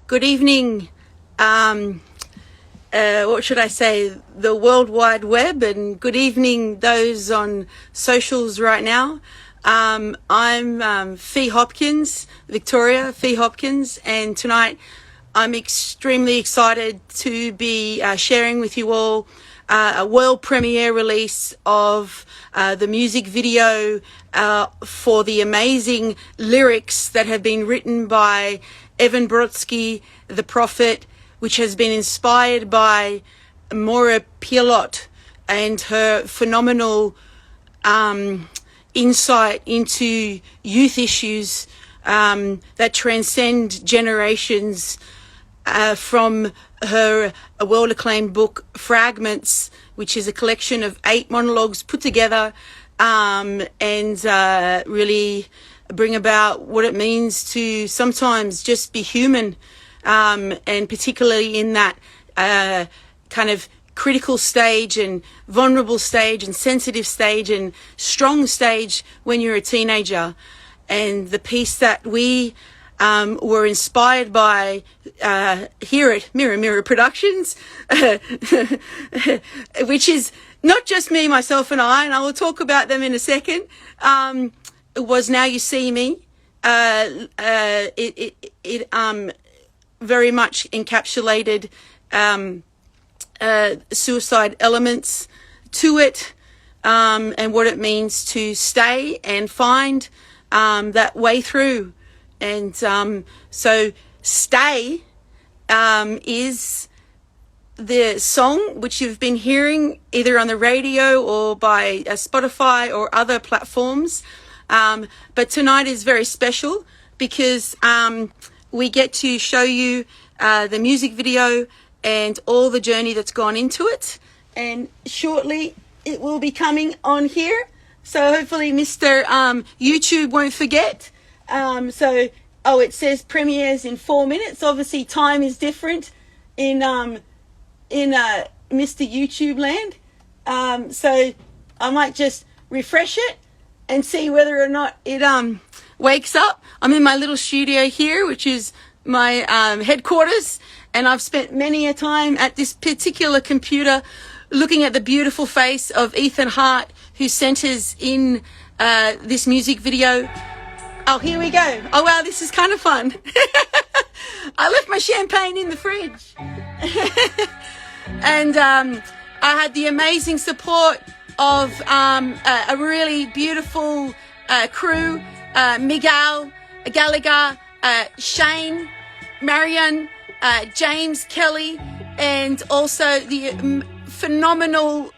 Good evening, what should I say, the World Wide Web, and good evening those on socials right now. I'm Fee Hopkins, Victoria Fee Hopkins, and tonight I'm extremely excited to be sharing with you all a world premiere release of the music video for the amazing lyrics that have been written by Evan Brodsky, the Prophet, which has been inspired by Maura Pialot and her phenomenal insight into youth issues that transcend generations, from her world-acclaimed book Fragments, which is a collection of 8 monologues put together and really bring about what it means to sometimes just be human, and particularly in that kind of critical stage and vulnerable stage and sensitive stage and strong stage when you're a teenager. And the piece that we were inspired by here at Mirror Mirror Productions, which is not just me, myself and I will talk about them in a second, was Now You See Me. It very much encapsulated suicide elements to it, and what it means to stay and find that way through. And so Stay is the song which you've been hearing either on the radio or by Spotify or other platforms. But tonight is very special because we get to show you the music video and all the journey that's gone into it. And shortly it will be coming on here. So hopefully Mr. YouTube won't forget. It says premieres in 4 minutes. Obviously time is different in Mr. YouTube land. So I might just refresh it and see whether or not it wakes up. I'm in my little studio here, which is my headquarters, and I've spent many a time at this particular computer looking at the beautiful face of Ethan Hart, who centers in this music video. Oh, here we go. Oh, wow, this is kind of fun. I left my champagne in the fridge. And I had the amazing support of a really beautiful crew, Miguel, Gallagher, Shane, Marion, James, Kelly, and also the phenomenal,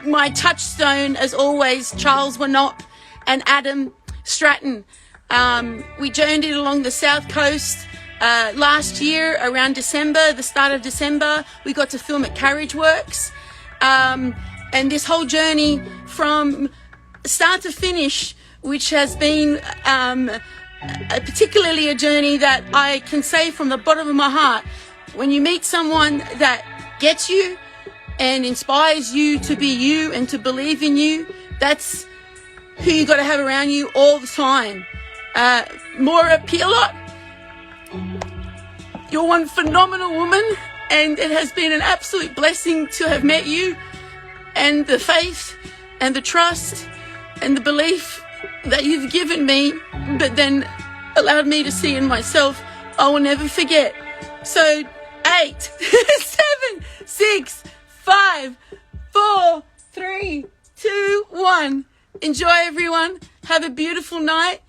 my touchstone as always, Charles Wanop and Adam Stratton. We journeyed along the south coast last year around December, the start of December. We got to film at Carriage Works. And this whole journey from start to finish, which has been particularly a journey that I can say from the bottom of my heart, when you meet someone that gets you and inspires you to be you and to believe in you, that's who you got to have around you all the time. Maura Pialot, you're one phenomenal woman, and it has been an absolute blessing to have met you, and the faith and the trust and the belief that you've given me, but then allowed me to see in myself, I will never forget. So 8, 7, 6, 5, 4, 3, 2, 1. Enjoy, everyone. Have a beautiful night.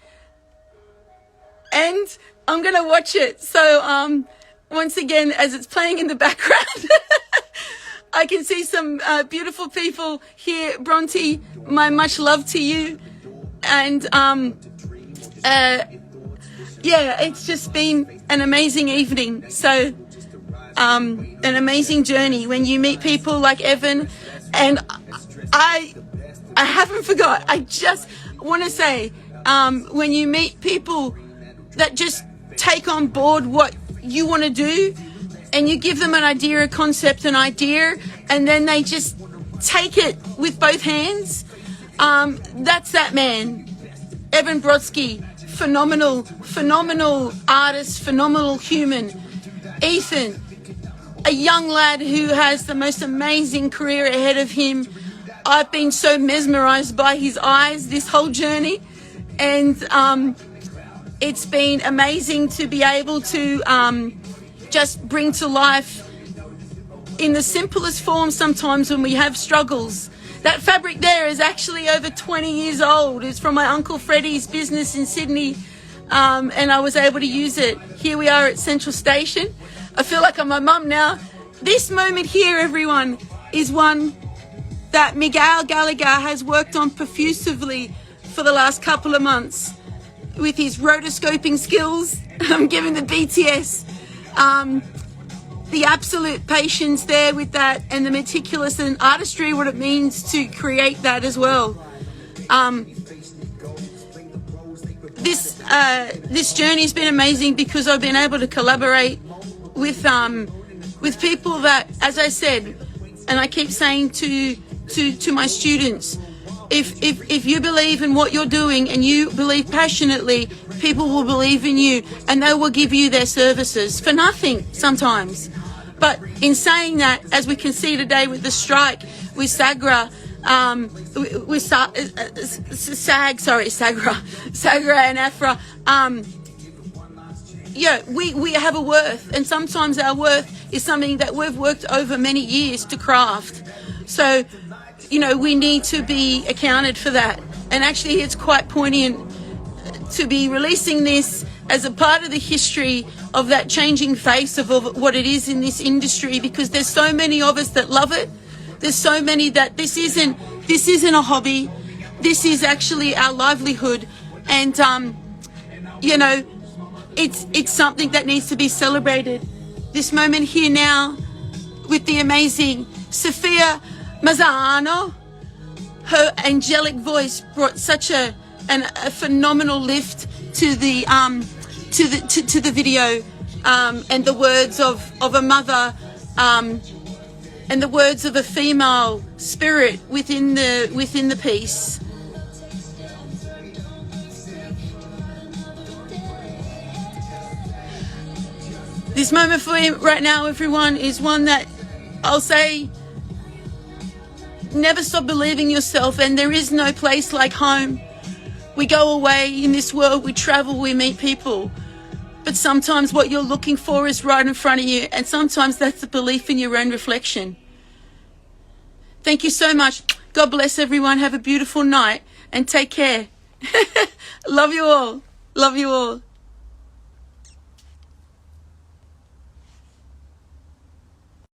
And I'm going to watch it. So once again, as it's playing in the background, I can see some beautiful people here. Bronte, my much love to you. And it's just been an amazing evening. So an amazing journey when you meet people like Evan. And I haven't forgot. I just want to say, when you meet people that just take on board what you want to do, and you give them an idea, a concept, an idea, and then they just take it with both hands, that's that man, Evan Brodsky, phenomenal artist, phenomenal human. Ethan, a young lad who has the most amazing career ahead of him. I've been so mesmerized by his eyes this whole journey, and it's been amazing to be able to just bring to life in the simplest form sometimes when we have struggles. That fabric there is actually over 20 years old. It's from my Uncle Freddie's business in Sydney, and I was able to use it. Here we are at Central Station. I feel like I'm my mum now. This moment here, everyone, is one that Miguel Gallagher has worked on profusively for the last couple of months with his rotoscoping skills. I'm giving the BTS. The absolute patience there with that, and the meticulous and artistry, what it means to create that as well. This journey's been amazing because I've been able to collaborate with people that, as I said, and I keep saying to my students, if you believe in what you're doing and you believe passionately, people will believe in you and they will give you their services for nothing sometimes. But in saying that, as we can see today with the strike with Sagra, Sagra and Afra, we have a worth, and sometimes our worth is something that we've worked over many years to craft. So, we need to be accounted for that. And actually, it's quite poignant to be releasing this as a part of the history of that changing face of what it is in this industry, because there's so many of us that love it. There's so many that this isn't a hobby. This is actually our livelihood. And, it's something that needs to be celebrated. This moment here now with the amazing Sophia Mazzano, her angelic voice brought such a phenomenal lift to the video, and the words of a mother, and the words of a female spirit within the piece. This moment for me right now, everyone, is one that I'll say, never stop believing yourself, and there is no place like home. We go away in this world, we travel, we meet people, but sometimes what you're looking for is right in front of you, and sometimes that's the belief in your own reflection. Thank you so much. God bless everyone. Have a beautiful night and take care. Love you all. Love you all.